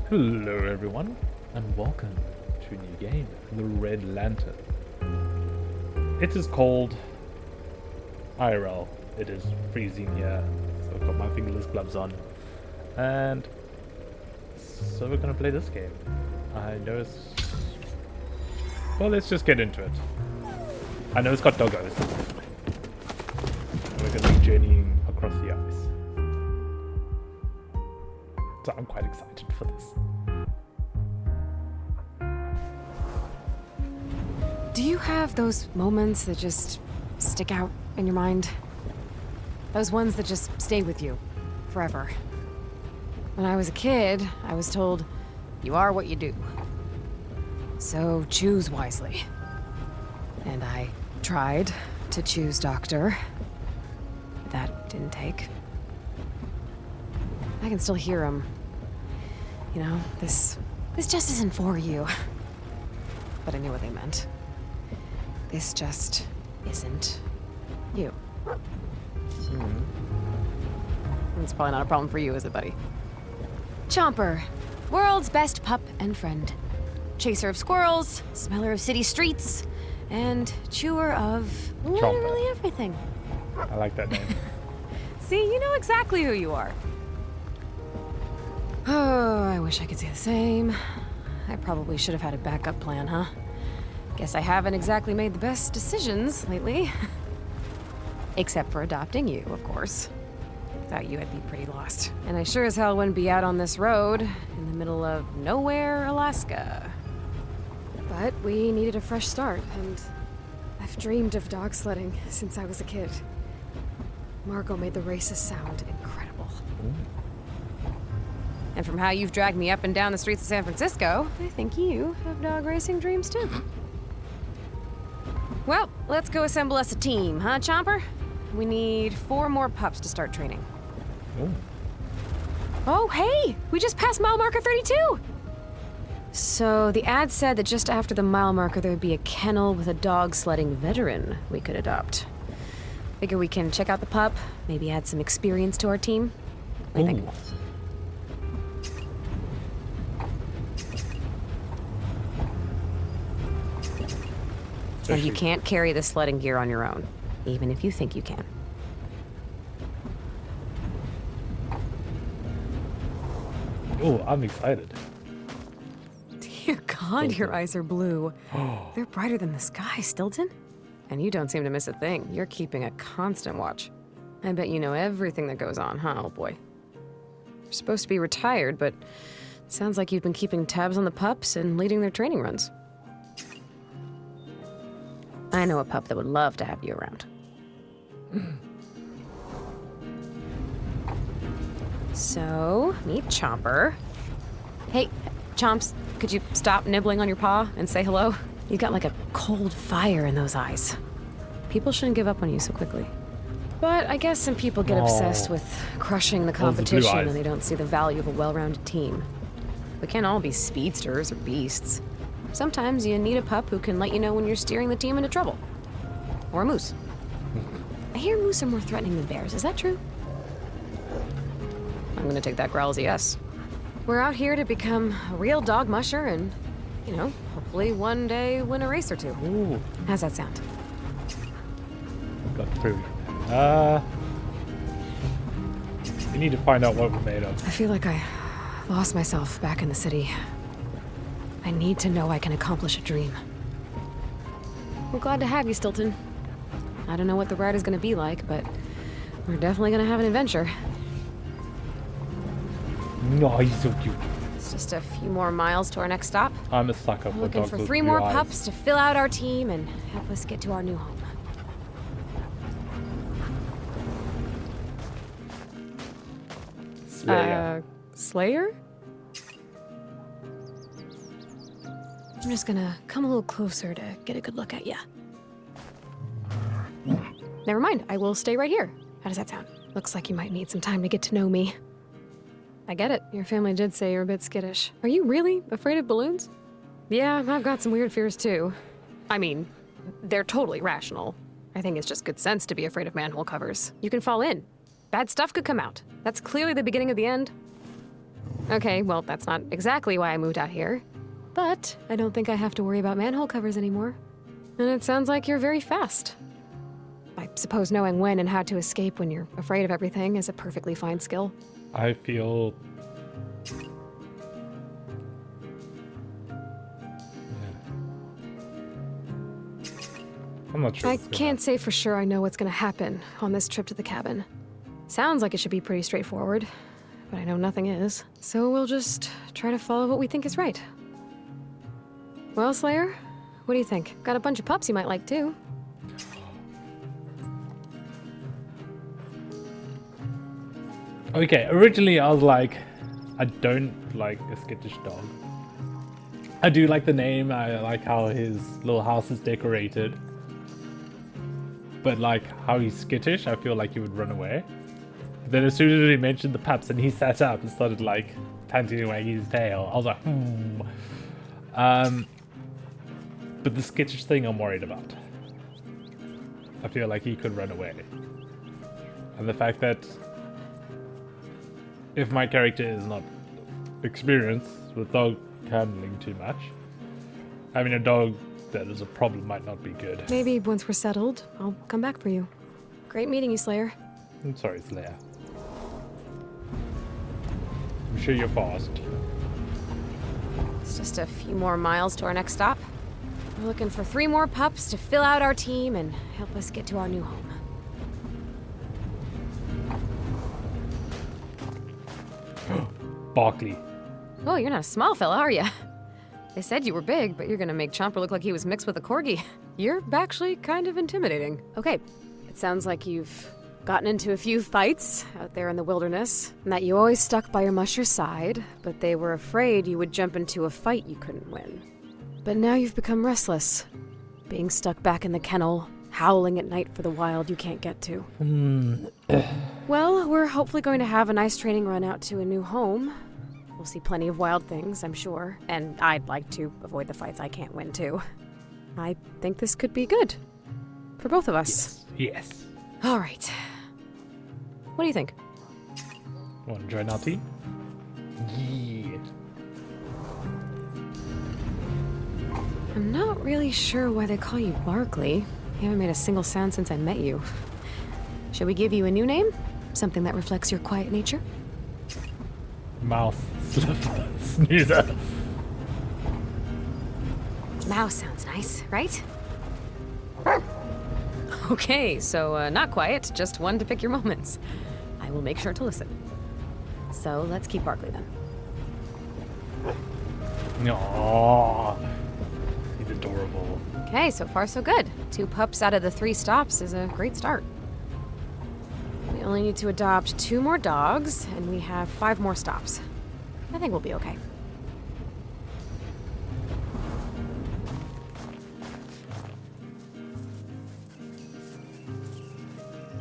Hello everyone, and welcome to a new game, The Red Lantern. It is cold. IRL. It is freezing here, so I've got my fingerless gloves on. And so we're gonna play this game. I know it's... Well, let's just get into it. I know it's got doggos. We're gonna be journeying across the ice. So I'm quite excited for this. Do you have those moments that just stick out in your mind? Those ones that just stay with you forever? When I was a kid, I was told, you are what you do. So choose wisely. And I tried to choose doctor, but that didn't take. I can still hear him. You know, this just isn't for you. But I knew what they meant. This just isn't you. It's probably not a problem for you, is it, buddy? Chomper, world's best pup and friend. Chaser of squirrels, smeller of city streets, and chewer of literally everything. I like that name. See, you know exactly who you are. Oh, I wish I could say the same. I probably should have had a backup plan, huh? Guess I haven't exactly made the best decisions lately. Except for adopting you, of course. Without you, I'd be pretty lost. And I sure as hell wouldn't be out on this road in the middle of nowhere, Alaska. But we needed a fresh start, and I've dreamed of dog sledding since I was a kid. Margot made the races sound incredible. And from how you've dragged me up and down the streets of San Francisco, I think you have dog racing dreams too. Well, let's go assemble us a team, huh, Chomper? We need 4 more pups to start training. Ooh. Oh, hey! We just passed mile marker 32! So, the ad said that just after the mile marker there would be a kennel with a dog sledding veteran we could adopt. Figure we can check out the pup, maybe add some experience to our team. What do you think? And you can't carry the sledding gear on your own, even if you think you can. Oh, I'm excited. Dear God, your eyes are blue. They're brighter than the sky, Stilton. And you don't seem to miss a thing. You're keeping a constant watch. I bet you know everything that goes on, huh, old boy? You're supposed to be retired, but it sounds like you've been keeping tabs on the pups and leading their training runs. I know a pup that would love to have you around. So, meet Chomper. Hey, Chomps, could you stop nibbling on your paw and say hello? You got like a cold fire in those eyes. People shouldn't give up on you so quickly. But I guess some people get obsessed with crushing the competition and they don't see the value of a well-rounded team. We can't all be speedsters or beasts. Sometimes you need a pup who can let you know when you're steering the team into trouble. Or a moose. I hear moose are more threatening than bears. Is that true? I'm gonna take that growl as a yes. We're out here to become a real dog musher and, you know, hopefully one day win a race or 2. Ooh. How's that sound? Got through. We need to find out what we're made of. I feel like I lost myself back in the city. I need to know I can accomplish a dream. We're glad to have you, Stilton. I don't know what the ride is going to be like, but we're definitely going to have an adventure. No, he's so cute. It's just a few more miles to our next stop. I'm a sucker We're for looking dogs for with 3 blue more eyes. pups to fill out our team and help us get to our new home. Slayer? I'm just gonna come a little closer to get a good look at ya. Never mind, I will stay right here. How does that sound? Looks like you might need some time to get to know me. I get it. Your family did say you're a bit skittish. Are you really afraid of balloons? Yeah, I've got some weird fears too. I mean, they're totally rational. I think it's just good sense to be afraid of manhole covers. You can fall in. Bad stuff could come out. That's clearly the beginning of the end. Okay, well, that's not exactly why I moved out here. But I don't think I have to worry about manhole covers anymore. And it sounds like you're very fast. I suppose knowing when and how to escape when you're afraid of everything is a perfectly fine skill. I feel... I'm not sure. I can't say for sure I know what's gonna happen on this trip to the cabin. Sounds like it should be pretty straightforward, but I know nothing is. So we'll just try to follow what we think is right. Well, Slayer, what do you think? Got a bunch of pups you might like too. Okay, originally I was like, I don't like a skittish dog. I do like the name, I like how his little house is decorated. But like how he's skittish, I feel like he would run away. Then as soon as he mentioned the pups and he sat up and started like panting and wagging his tail, I was like, But the skittish thing I'm worried about. I feel like he could run away. And the fact that if my character is not experienced with dog handling too much, having a dog that is a problem might not be good. Maybe once we're settled, I'll come back for you. Great meeting you, Slayer. I'm sorry, Slayer. I'm sure you're fast. It's just a few more miles to our next stop. We're looking for 3 more pups to fill out our team and help us get to our new home. Barkley. Oh, you're not a small fella, are you? They said you were big, but you're gonna make Chomper look like he was mixed with a corgi. You're actually kind of intimidating. Okay, it sounds like you've gotten into a few fights out there in the wilderness, and that you always stuck by your musher's side, but they were afraid you would jump into a fight you couldn't win. But now you've become restless, being stuck back in the kennel, howling at night for the wild you can't get to. Well, we're hopefully going to have a nice training run out to a new home. We'll see plenty of wild things, I'm sure. And I'd like to avoid the fights I can't win, too. I think this could be good. For both of us. Yes. All right. What do you think? Want to join our team? Yeah. I'm not really sure why they call you Barkley. You haven't made a single sound since I met you. Should we give you a new name? Something that reflects your quiet nature? Mouth slipper snoozer. Mouse sounds nice, right? Okay, so not quiet, just one to pick your moments. I will make sure to listen. So let's keep Barkley then. Aww. He's adorable. Okay, so far so good. 2 pups out of the 3 stops is a great start. We only need to adopt 2 more dogs, and we have 5 more stops. I think we'll be okay.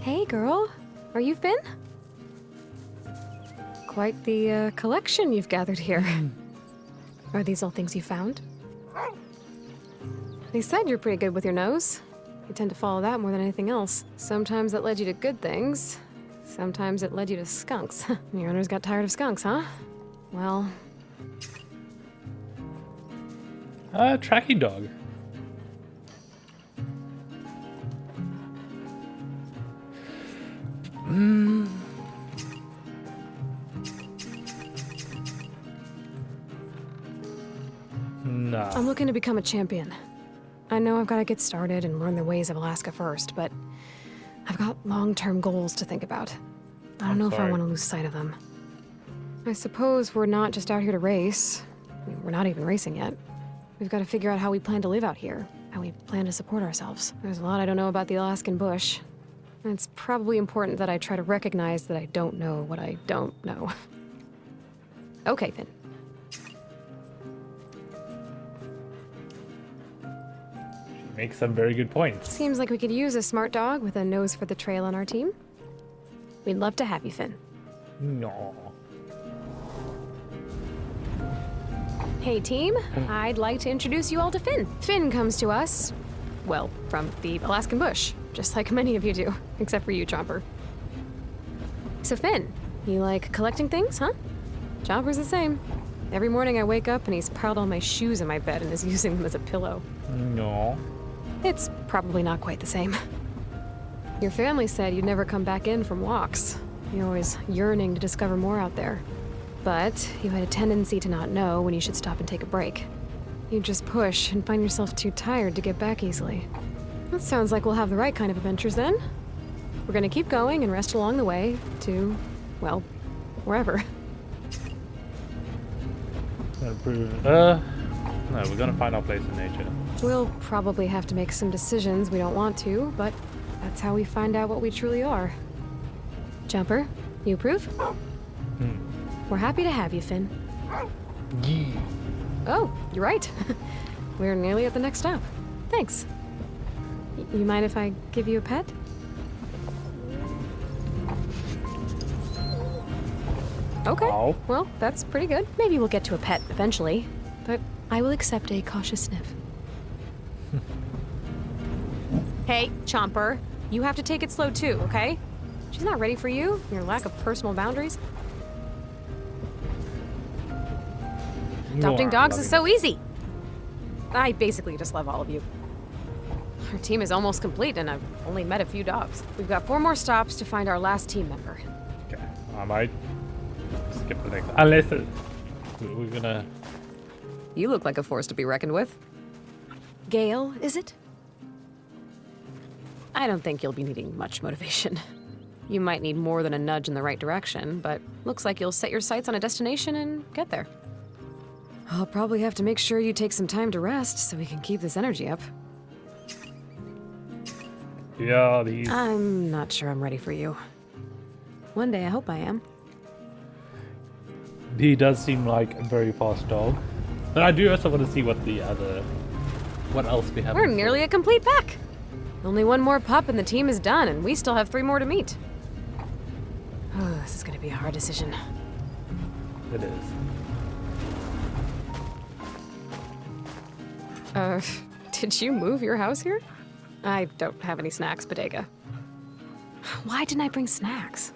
Hey, girl. Are you Finn? Quite the collection you've gathered here. Are these all things you found? They said you're pretty good with your nose. You tend to follow that more than anything else. Sometimes it led you to good things. Sometimes it led you to skunks. Your owners got tired of skunks, huh? Well... Tracking dog. Nah. I'm looking to become a champion. I know I've got to get started and learn the ways of Alaska first, but I've got long-term goals to think about. I don't know if I want to lose sight of them. I suppose we're not just out here to race. I mean, we're not even racing yet. We've got to figure out how we plan to live out here, how we plan to support ourselves. There's a lot I don't know about the Alaskan bush. And it's probably important that I try to recognize that I don't know what I don't know. Okay, Finn. Makes some very good points. Seems like we could use a smart dog with a nose for the trail on our team. We'd love to have you, Finn. No. Hey, team. I'd like to introduce you all to Finn. Finn comes to us, well, from the Alaskan bush, just like many of you do, except for you, Chomper. So, Finn, you like collecting things, huh? Chopper's the same. Every morning I wake up and he's piled all my shoes in my bed and is using them as a pillow. No. It's probably not quite the same. Your family said you'd never come back in from walks. You're always yearning to discover more out there. But you had a tendency to not know when you should stop and take a break. You just push and find yourself too tired to get back easily. That sounds like we'll have the right kind of adventures then. We're gonna keep going and rest along the way to, well, wherever. No, we're gonna find our place in nature. We'll probably have to make some decisions we don't want to, but that's how we find out what we truly are. Jumper, you approve? We're happy to have you, Finn. Yee. Oh, you're right. We're nearly at the next stop. Thanks. You mind if I give you a pet? Okay. Ow. Well, that's pretty good. Maybe we'll get to a pet eventually, but I will accept a cautious sniff. Hey, Chomper, you have to take it slow too, okay? She's not ready for you, your lack of personal boundaries. Adopting dogs is so easy. I basically just love all of you. Our team is almost complete and I've only met a few dogs. We've got 4 more stops to find our last team member. Okay, I might skip the next. Unless we're gonna. You look like a force to be reckoned with. Gale, is it? I don't think you'll be needing much motivation. You might need more than a nudge in the right direction, but looks like you'll set your sights on a destination and get there. I'll probably have to make sure you take some time to rest so we can keep this energy up. Yeah, these. I'm not sure I'm ready for you. One day I hope I am. He does seem like a very fast dog. But I do also want to see what the other. What else we have. We're in store. nearly a complete pack. Only 1 more pup and the team is done, and we still have 3 more to meet. Oh, this is gonna be a hard decision. It is. Did you move your house here? I don't have any snacks, Bodega. Why didn't I bring snacks?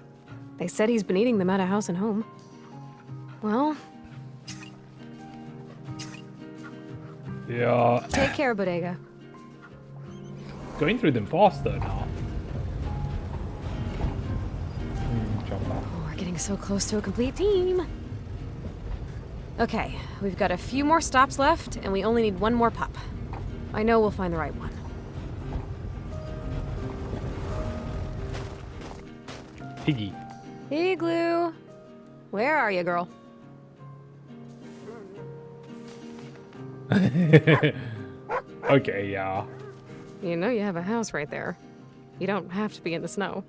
They said he's been eating them at a house and home. Well, Yeah. take care, Bodega. Going through them fast though now. Jump back. Oh, we're getting so close to a complete team. Okay, we've got a few more stops left, and we only need 1 more pup. I know we'll find the right one. Piggy. Igloo! Where are you, girl? Okay, yeah. You know you have a house right there. You don't have to be in the snow.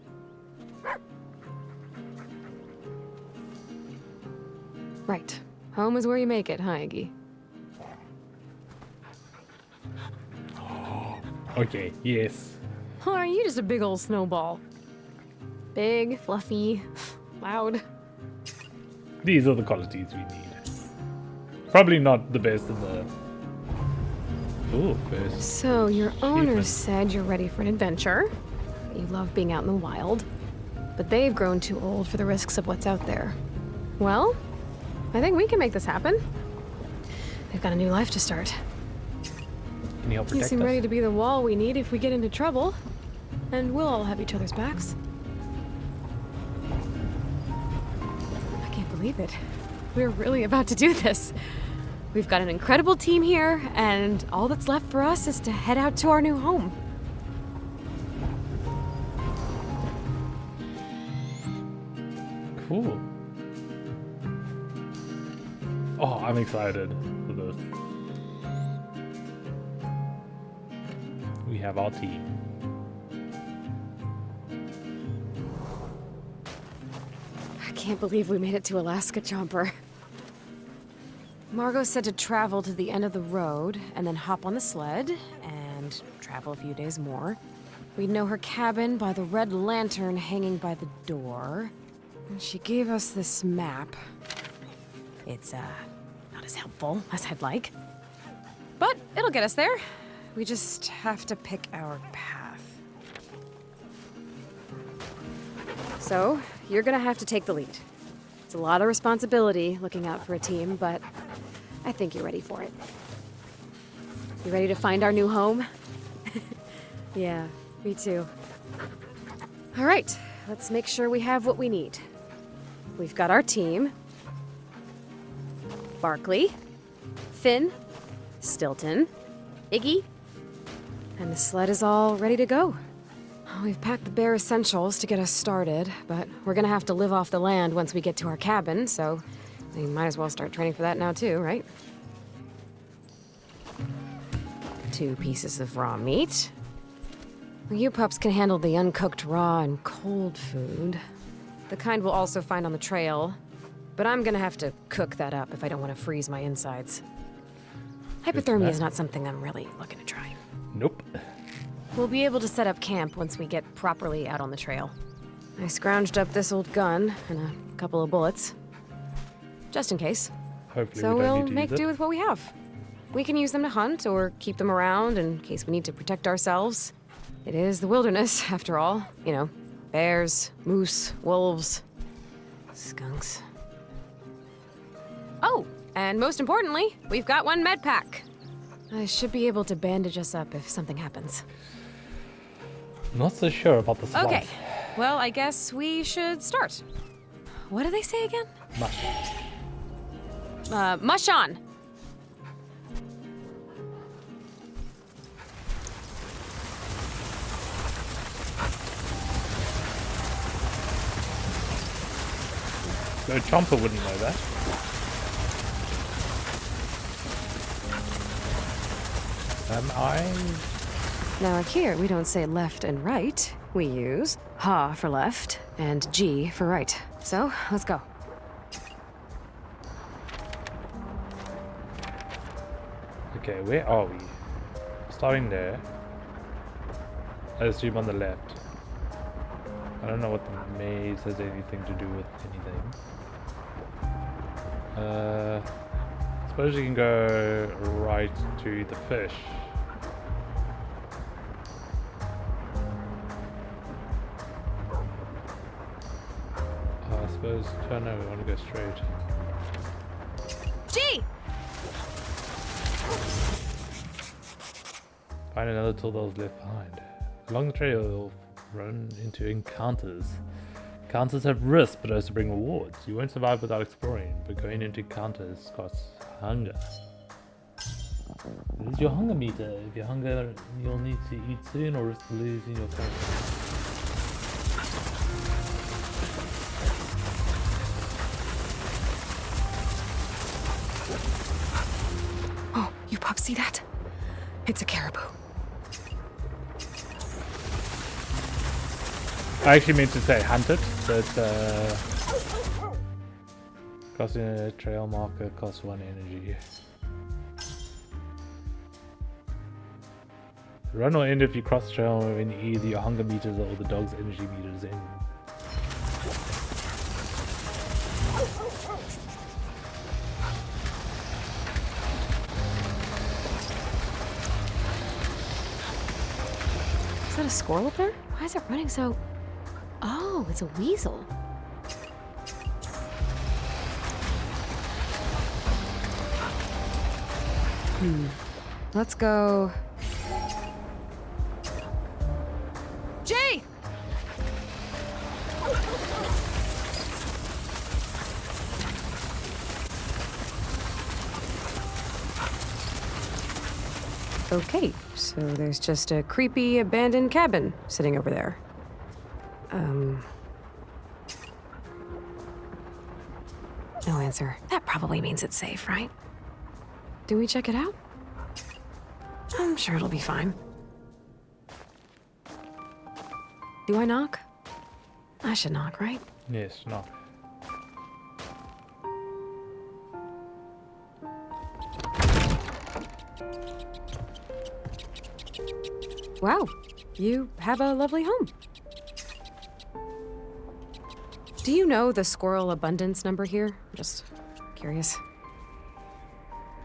Right. Home is where you make it, huh, Iggy? Okay, yes. Or are you just a big old snowball? Big, fluffy, loud. These are the qualities we need. Probably not the best in the. Ooh, first. So your owner Achievement. said you're ready for an adventure. You love being out in the wild. But they've grown too old for the risks of what's out there. Well, I think we can make this happen. They've got a new life to start. Can you help You protect seem us? ready to be the wall we need if we get into trouble. And we'll all have each other's backs. I can't believe it. We're really about to do this. We've got an incredible team here, and all that's left for us is to head out to our new home. Cool. Oh, I'm excited for this. We have our team. I can't believe we made it to Alaska, Chomper. Margot said to travel to the end of the road and then hop on the sled and travel a few days more. We'd know her cabin by the red lantern hanging by the door. And she gave us this map. It's, not as helpful as I'd like. But it'll get us there. We just have to pick our path. So, you're gonna have to take the lead. It's a lot of responsibility looking out for a team, but I think you're ready for it. You ready to find our new home? Yeah, me too. All right, let's make sure we have what we need. We've got our team. Barkley, Finn, Stilton, Iggy, and the sled is all ready to go. We've packed the bare essentials to get us started, but we're gonna have to live off the land once we get to our cabin, so we might as well start training for that now too, right? 2 pieces of raw meat. You pups can handle the uncooked raw and cold food. The kind we'll also find on the trail, but I'm gonna have to cook that up if I don't want to freeze my insides. Hypothermia is not something I'm really looking to try. Nope. We'll be able to set up camp once we get properly out on the trail. I scrounged up this old gun and a couple of bullets. Just in case. Hopefully So we don't we'll need to make use do it. with what we have. We can use them to hunt or keep them around in case we need to protect ourselves. It is the wilderness, after all. You know, bears, moose, wolves, skunks. Oh, and most importantly, we've got 1 med pack. I should be able to bandage us up if something happens. Not so sure about the supplies. Okay, well, I guess we should start. What do they say again? Mush. Mush on. No, Chomper wouldn't know that. Am I? Now here, we don't say left and right. We use ha for left and G for right. So, let's go. Okay, where are we? Starting there. I assume on the left. I don't know what the maze has anything to do with anything. Suppose you can go right to the fish. I suppose, oh no, we want to go straight. G! Find another tool that was left behind. Along the trail, you'll run into encounters. Encounters have risks, but also bring rewards. You won't survive without exploring, but going into encounters costs hunger. What is your hunger meter? If you're hungry, you'll need to eat soon or risk losing your currency. Oh, you pups see that? It's a caribou. I actually meant to say hunt it, but crossing a trail marker costs 1 energy. Run or end if you cross the trail when either your hunger meters or the dog's energy meters end. Is that a squirrel up there? Why is it running so... Oh, it's a weasel. Let's go... Jay! Okay, so there's just a creepy abandoned cabin sitting over there. No answer. That probably means it's safe, right? Do we check it out? I'm sure it'll be fine. Do I knock? I should knock, right? Yes, knock. Wow, you have a lovely home. Do you know the squirrel abundance number here? Just curious.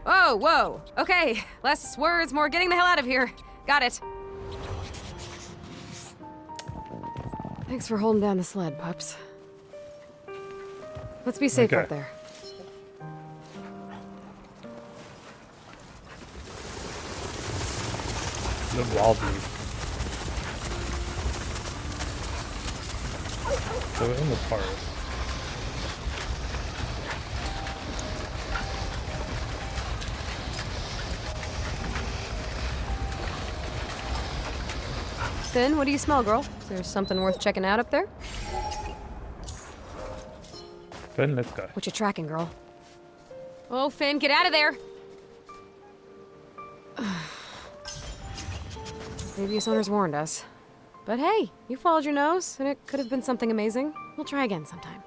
Whoa. Okay, less words, more getting the hell out of here. Got it. Thanks for holding down the sled, pups. Let's be safe Okay. out there. Live wildly. So we're in the forest. Finn, what do you smell, girl? Is there something worth checking out up there? Finn, let's go. What you tracking, girl? Oh, Finn, get out of there! Previous owners warned us. But hey, you followed your nose, and it could have been something amazing. We'll try again sometime.